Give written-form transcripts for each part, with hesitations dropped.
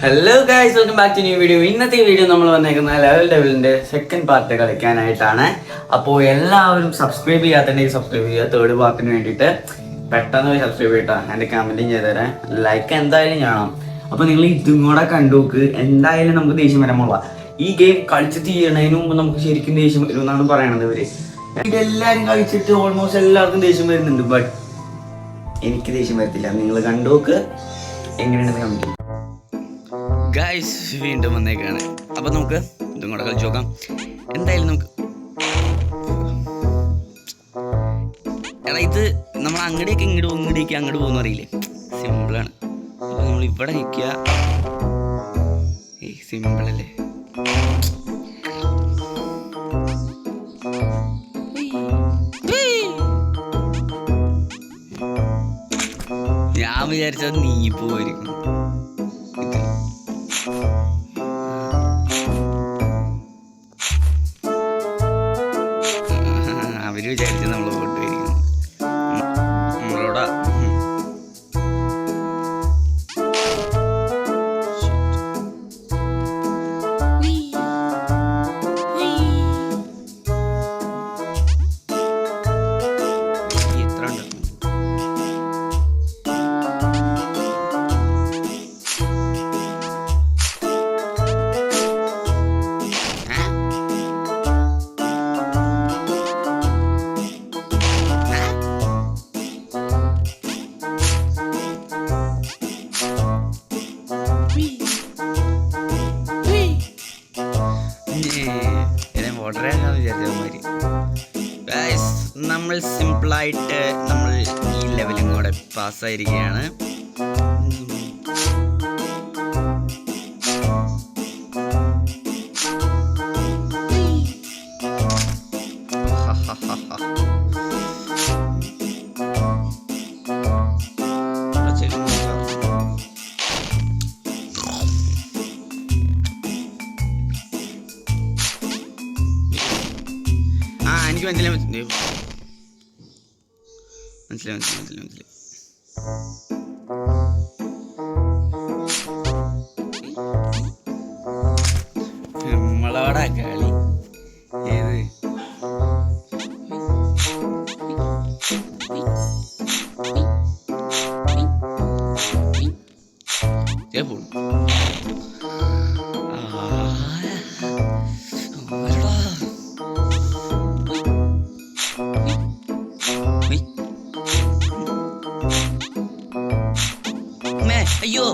Hello guys, welcome back to new video. ഇന്നത്തെ video നമ്മൾ വന്നേക്കുന്ന ലെവൽ ഡെവിലിന്റെ സെക്കൻഡ് പാർട്ട് കളിക്കാനായിട്ടാണ്. അപ്പോൾ എല്ലാവരും സബ്സ്ക്രൈബ് ചെയ്യാത്തുണ്ടെങ്കിൽ സബ്സ്ക്രൈബ് ചെയ്യുക. തേർഡ് പാർട്ടിന് വേണ്ടിയിട്ട് പെട്ടെന്ന് പോയി സബ്സ്ക്രൈബ് ചെയ്യട്ടോ. എൻ്റെ കമൻറ്റും ചെയ്തുതരാം. ലൈക്ക് എന്തായാലും ചെയ്യണം. അപ്പോൾ നിങ്ങൾ ഇതും കൂടെ കണ്ടുനോക്ക്. എന്തായാലും നമുക്ക് ദേഷ്യം വരാൻ പോകാം. ഈ ഗെയിം കളിച്ച് തീരണതിന് മുമ്പ് നമുക്ക് ശരിക്കും ദേഷ്യം വരും എന്നാണ് പറയണത് ഇവര്. ഇതെല്ലാവരും കളിച്ചിട്ട് ഓൾമോസ്റ്റ് എല്ലാവർക്കും ദേഷ്യം വരുന്നുണ്ട്. ബട്ട് എനിക്ക് ദേഷ്യം വരത്തില്ല. നിങ്ങൾ കണ്ടുനോക്ക്. എങ്ങനെയാണെന്ന് കമൻറ്റ്. ഗൈസ് വീണ്ടും വന്നേക്കാണ്. അപ്പം നമുക്ക് ഇതും കൂടെ കളിച്ച് നോക്കാം. എന്തായാലും നമുക്ക് ഇത് നമ്മൾ അങ്ങടേക്ക് അങ്ങോട്ട് പോകുന്ന അറിയില്ലേ? സിമ്പിളാണ്. അപ്പം നമ്മൾ ഇവിടെ നിൽക്കുക. സിമ്പിളല്ലേ? ഞാൻ വിചാരിച്ചത് നീ പോയിരിക്കും. അവര് വിചാരിച്ച് നമ്മൾ പോയിട്ടിരിക്കുന്നു. നമ്മളോട് എത്ര ഉണ്ട്? നമ്മൾ സിമ്പിളായിട്ട് നമ്മൾ ഈ ലെവലും കൂടെ പാസ്സായിരിക്കുകയാണ്. എനിക്ക് മനസ്സിലായി. നമ്മളോടാ കളി. ഏത് അയ്യോ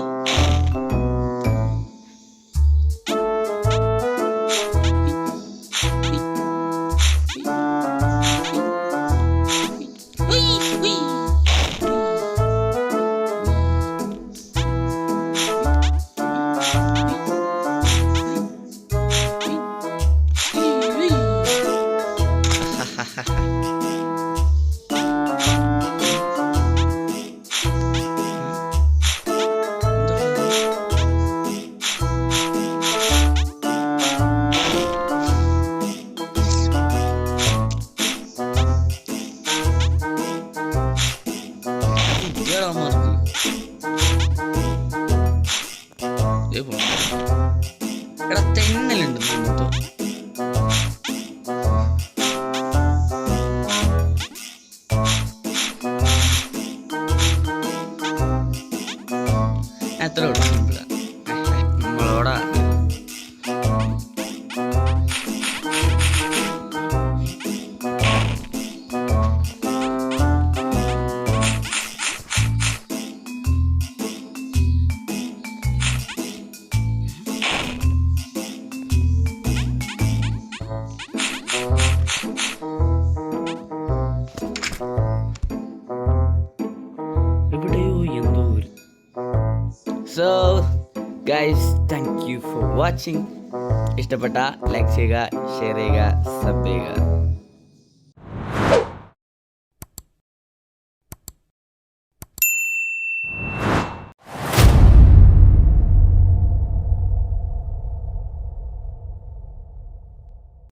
എടാ തെന്നലുണ്ട്. എത്ര നമ്മളോടാ So guys, thank you for watching. ഇഷ്ടപ്പെട്ട ലൈക്ക് ചെയ്യുക, ഷെയർ ചെയ്യുക, സബ് ചെയ്യുക.